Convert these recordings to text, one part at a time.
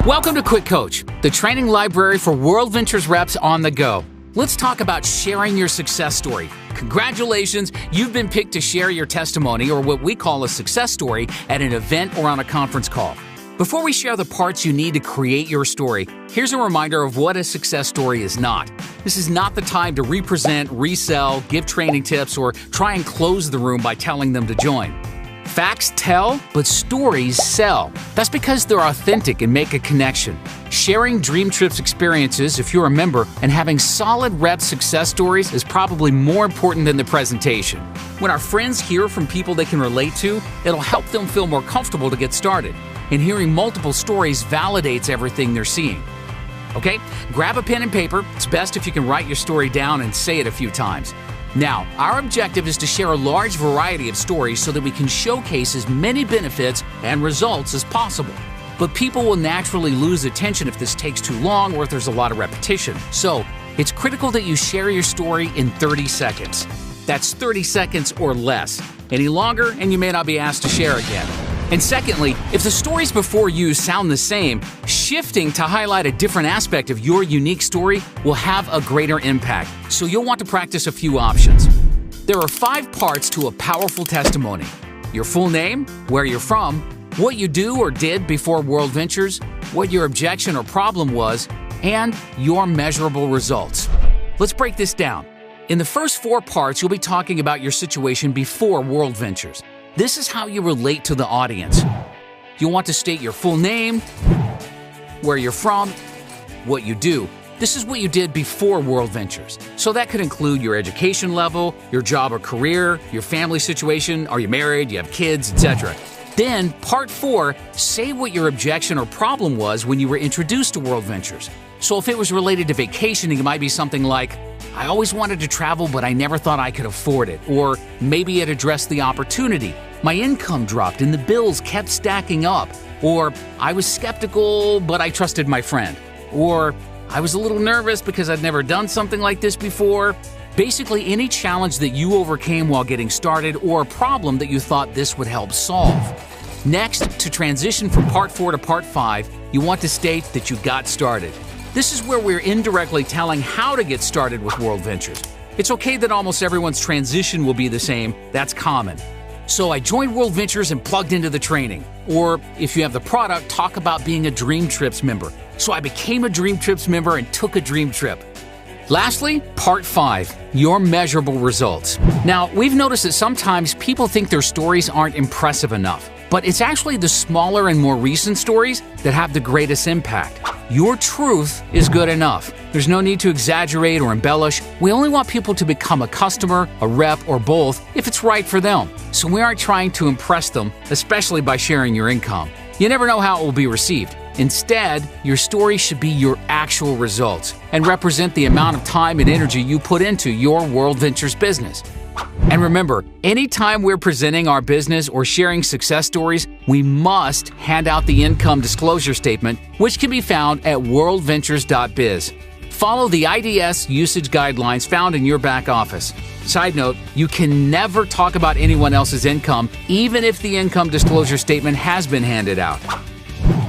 Welcome to Quick Coach, the training library for WorldVentures reps on the go. Let's talk about sharing your success story. Congratulations, you've been picked to share your testimony, or what we call a success story, at an event or on a conference call. Before we share the parts you need to create your story, here's a reminder of what a success story is not. This is not the time to represent, resell, give training tips, or try and close the room by telling them to join. Facts tell, but stories sell. That's because they're authentic and make a connection. Sharing Dream Trips experiences, if you're a member, and having solid rep success stories is probably more important than the presentation. When our friends hear from people they can relate to, it'll help them feel more comfortable to get started. And hearing multiple stories validates everything they're seeing. Okay, grab a pen and paper. It's best if you can write your story down and say it a few times. Now, our objective is to share a large variety of stories so that we can showcase as many benefits and results as possible. But people will naturally lose attention if this takes too long or if there's a lot of repetition. So, it's critical that you share your story in 30 seconds. That's 30 seconds or less. Any longer, and you may not be asked to share again. And secondly, if the stories before you sound the same, shifting to highlight a different aspect of your unique story will have a greater impact. So you'll want to practice a few options. There are 5 parts to a powerful testimony: your full name, where you're from, what you do or did before WorldVentures, what your objection or problem was, and your measurable results. Let's break this down. In the first 4 parts, you'll be talking about your situation before WorldVentures. This is how you relate to the audience. You'll want to state your full name, where you're from, what you do. This is what you did before WorldVentures. So that could include your education level, your job or career, your family situation, are you married, you have kids, etc. Then, part 4, say what your objection or problem was when you were introduced to WorldVentures. So if it was related to vacationing, it might be something like, I always wanted to travel, but I never thought I could afford it. Or maybe it addressed the opportunity. My income dropped and the bills kept stacking up. Or I was skeptical, but I trusted my friend. Or I was a little nervous because I'd never done something like this before. Basically, any challenge that you overcame while getting started or a problem that you thought this would help solve. Next, to transition from part 4 to part 5, you want to state that you got started. This is where we're indirectly telling how to get started with WorldVentures. It's okay that almost everyone's transition will be the same. That's common. So I joined WorldVentures and plugged into the training. Or if you have the product, talk about being a Dream Trips member. So I became a Dream Trips member and took a dream trip. Lastly, part 5, your measurable results. Now, we've noticed that sometimes people think their stories aren't impressive enough. But it's actually the smaller and more recent stories that have the greatest impact. Your truth is good enough. There's no need to exaggerate or embellish. We only want people to become a customer, a rep, or both if it's right for them. So we aren't trying to impress them, especially by sharing your income. You never know how it will be received. Instead, your story should be your actual results and represent the amount of time and energy you put into your WorldVentures business. And remember, anytime we're presenting our business or sharing success stories, we must hand out the income disclosure statement, which can be found at worldventures.biz. Follow the IDS usage guidelines found in your back office. Side note, you can never talk about anyone else's income, even if the income disclosure statement has been handed out.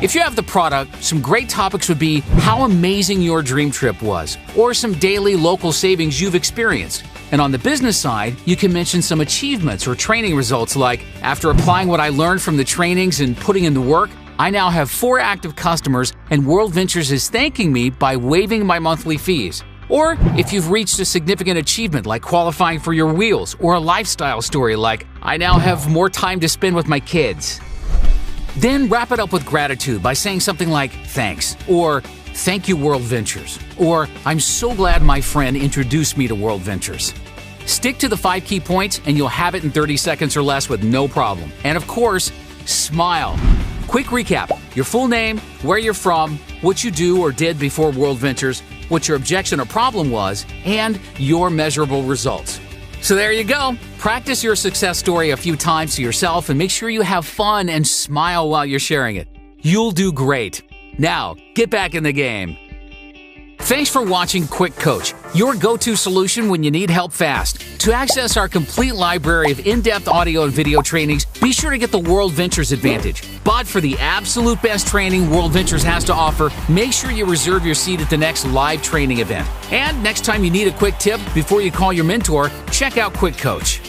If you have the product, some great topics would be how amazing your dream trip was, or some daily local savings you've experienced. And on the business side, you can mention some achievements or training results like, after applying what I learned from the trainings and putting in the work, I now have 4 active customers and WorldVentures is thanking me by waiving my monthly fees. Or if you've reached a significant achievement like qualifying for your wheels, or a lifestyle story like, I now have more time to spend with my kids. Then wrap it up with gratitude by saying something like, thanks, or thank you, WorldVentures, or I'm so glad my friend introduced me to WorldVentures. Stick to the 5 key points and you'll have it in 30 seconds or less with no problem. And of course, smile. Quick recap: your full name, where you're from, what you do or did before WorldVentures, what your objection or problem was, and your measurable results. So there you go. Practice your success story a few times to yourself and make sure you have fun and smile while you're sharing it. You'll do great. Now, get back in the game. Thanks for watching Quick Coach, your go-to solution when you need help fast. To access our complete library of in-depth audio and video trainings, be sure to get the WorldVentures Advantage. But for the absolute best training WorldVentures has to offer, make sure you reserve your seat at the next live training event. And next time you need a quick tip before you call your mentor, check out Quick Coach.